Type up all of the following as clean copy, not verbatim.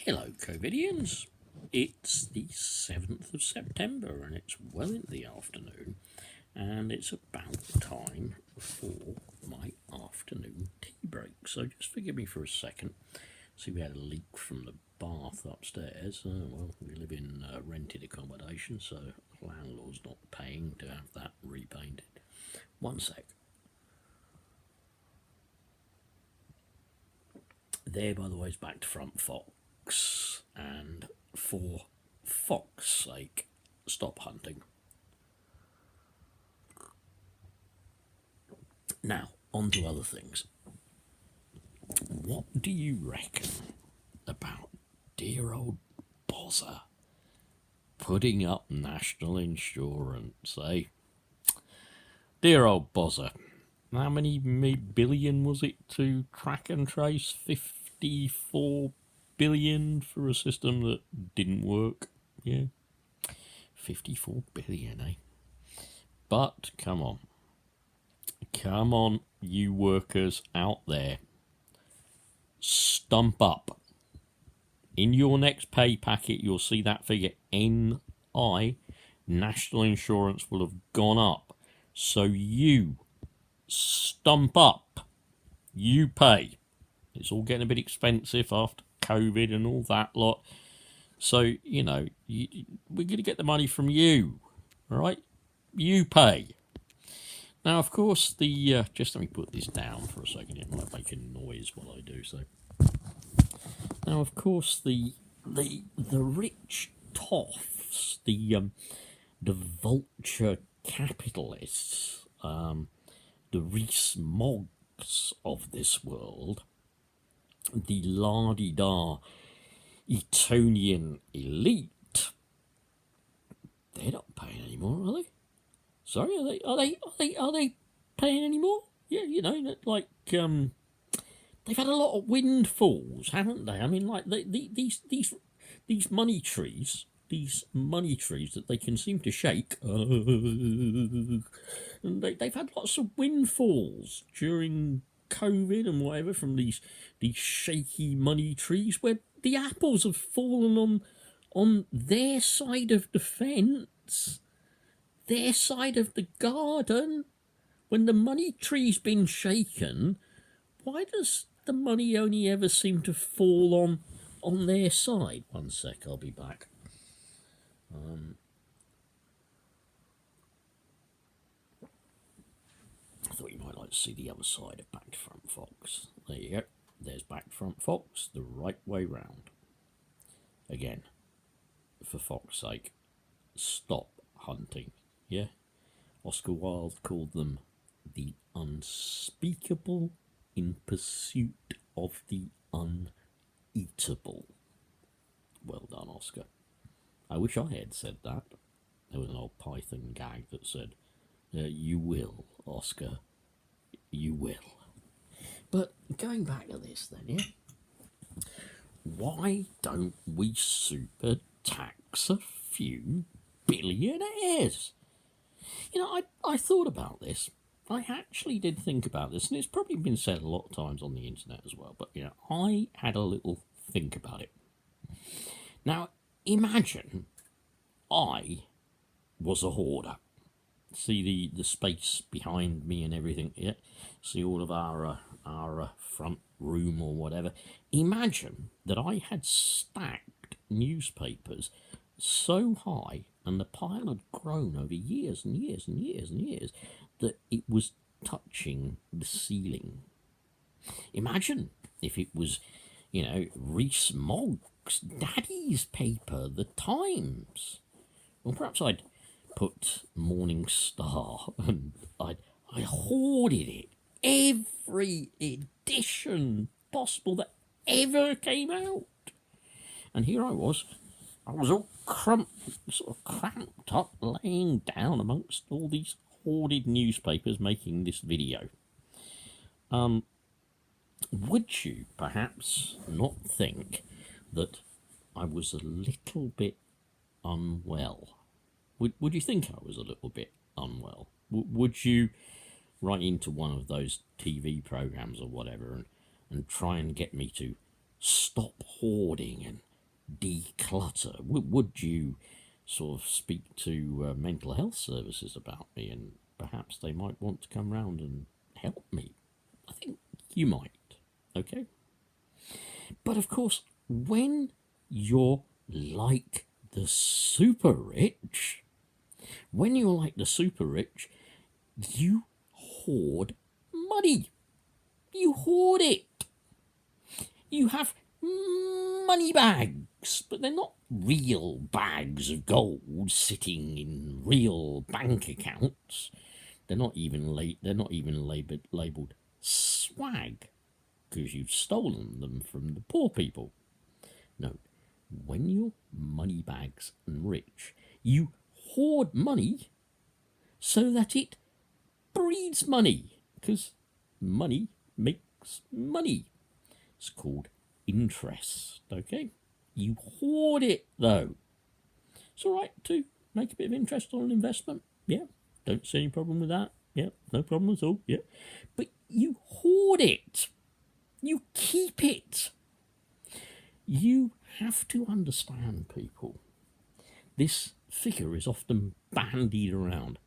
Hello, COVIDians. It's the 7th of September and it's well into the afternoon, and it's about time for my afternoon tea break. So just forgive me for a second. See, we had a leak from the bath upstairs. Well, we live in rented accommodation, so the landlord's not paying to have that repainted. One sec. There, by the way, is back to front fox, and for fox's sake, stop hunting. Now, on to other things. What do you reckon about dear old Bozza putting up national insurance, eh? Dear old Bozza. How many billion was it to track and trace? 54 billion for a system that didn't work. Yeah, 54 billion, eh? But come on, you workers out there, stump up. In your next pay packet, you'll see that figure NI, national insurance, will have gone up. So you stump up. You pay. It's all getting a bit expensive after COVID and all that lot. So, we're going to get the money from you. All right? You pay. Now, of course, just let me put this down for a second. It might make a noise while I do so. Now, of course, the rich toffs, the vulture capitalists, the Rees-Moggs of this world, the la-di-da Etonian elite, they're not paying anymore, are they? Sorry, are they paying anymore? Yeah, they've had a lot of windfalls, haven't they? I mean, like these money trees. These money trees that they can seem to shake, and they've had lots of windfalls during COVID and whatever from these shaky money trees, where the apples have fallen on their side of the fence, their side of the garden. When the money tree's been shaken, why does the money only ever seem to fall on their side? One sec, I'll be back. I thought you might like to see the other side of back to front fox. There you go. There's back to front fox, the right way round. Again, for fox's sake, stop hunting. Yeah? Oscar Wilde called them the unspeakable in pursuit of the uneatable. Well done, Oscar. I wish I had said that. There was an old Python gag that said, you will, Oscar, you will. But going back to this then, yeah? Why don't we super tax a few billionaires? I thought about this. I actually did think about this, and it's probably been said a lot of times on the internet as well, but, I had a little think about it. Now, imagine I was a hoarder. See the space behind me and everything, yeah? See all of our front room or whatever. Imagine that I had stacked newspapers so high, and the pile had grown over years and years and years and years, that it was touching the ceiling. Imagine if it was, Rees-Mogg's daddy's paper, The Times. Well, perhaps I'd put Morning Star, and I hoarded it. Every edition possible that ever came out. And here I was all sort of cramped up, laying down amongst all these hoarded newspapers, making this video. Would you perhaps not think that I was a little bit unwell? Would you think I was a little bit unwell? Would you write into one of those TV programs or whatever and try and get me to stop hoarding declutter? Would you sort of speak to mental health services about me, and perhaps they might want to come round and help me? I think you might, okay? But of course, when you're like the super rich, you hoard money. You hoard it. You have money bags, but they're not real bags of gold sitting in real bank accounts. They're not even labelled swag, because you've stolen them from the poor people. No, when you're money bags and rich, you hoard money so that it breeds money, because money makes money. It's called interest, okay? You hoard it, though. It's all right to make a bit of interest on an investment, yeah? Don't see any problem with that, yeah? No problem at all, yeah? But you hoard it. You keep it. You have to understand, people. This figure is often bandied around.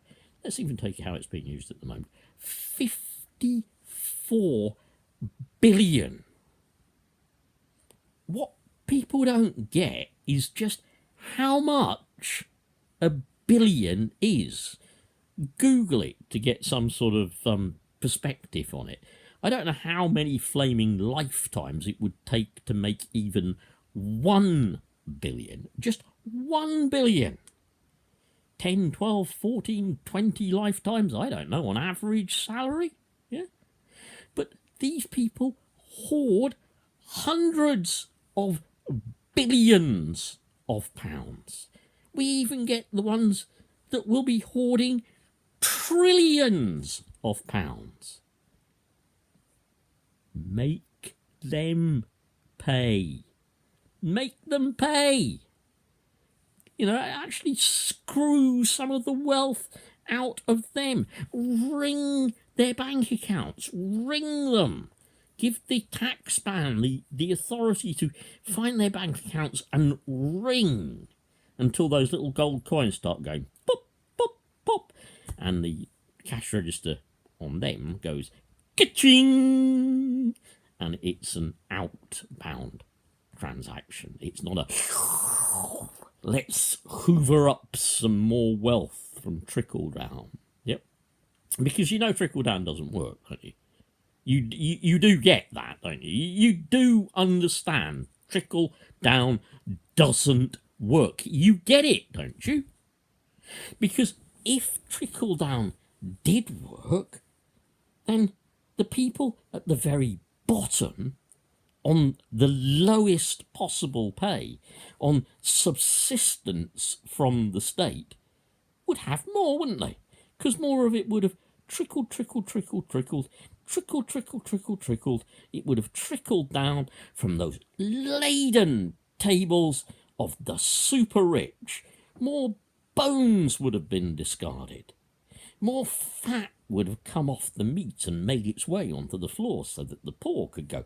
Let's even take how it's being used at the moment. 54 billion. What people don't get is just how much a billion is. Google it to get some sort of perspective on it. I don't know how many flaming lifetimes it would take to make even 1 billion. Just 1 billion. 10, 12, 14, 20 lifetimes, I don't know, on average salary. Yeah. But these people hoard hundreds of billions of pounds. We even get the ones that will be hoarding trillions of pounds. Make them pay. Make them pay. You know, actually screw some of the wealth out of them. Ring their bank accounts. Ring them. Give the taxman the authority to find their bank accounts and ring until those little gold coins start going pop, pop, pop. And the cash register on them goes Kerching! And it's an outbound transaction. It's not a let's hoover up some more wealth from trickle down. Yep. Because you know trickle down doesn't work, don't you? You do get that, don't you? You do understand trickle down doesn't work. You get it, don't you? Because if trickle down did work, then the people at the very bottom, on the lowest possible pay, on subsistence from the state, would have more, wouldn't they? Because more of it would have trickled. It would have trickled down from those laden tables of the super rich. More bones would have been discarded. More fat would have come off the meat and made its way onto the floor so that the poor could go.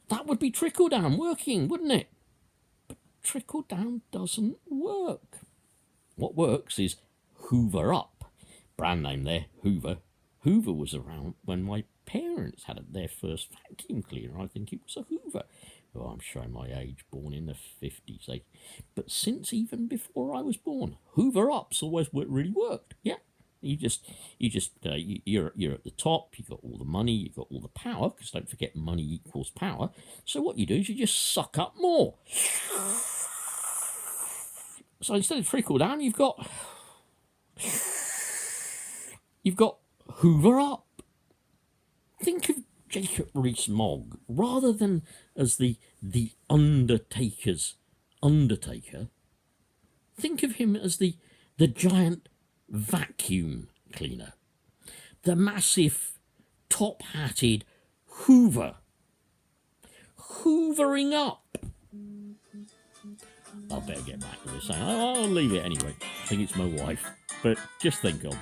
That would be trickle down working, wouldn't it? But trickle down doesn't work. What works is hoover up. Brand name there, Hoover. Hoover was around when my parents had their first vacuum cleaner. I think it was a Hoover. Oh, I'm showing my age, born in the 50s. Eh? But since even before I was born, Hoover Up's always really worked. Yeah, you're at the top. You got all the money, you got all the power. Because don't forget, money equals power. So what you do is you just suck up more. So instead of trickle down, you've got Hoover Up. Think of Jacob Rees-Mogg, rather than as the Undertaker's Undertaker, think of him as the giant vacuum cleaner, the massive top-hatted Hoover, hoovering up. I better get back to this. I'll leave it anyway. I think it's my wife, but just think on.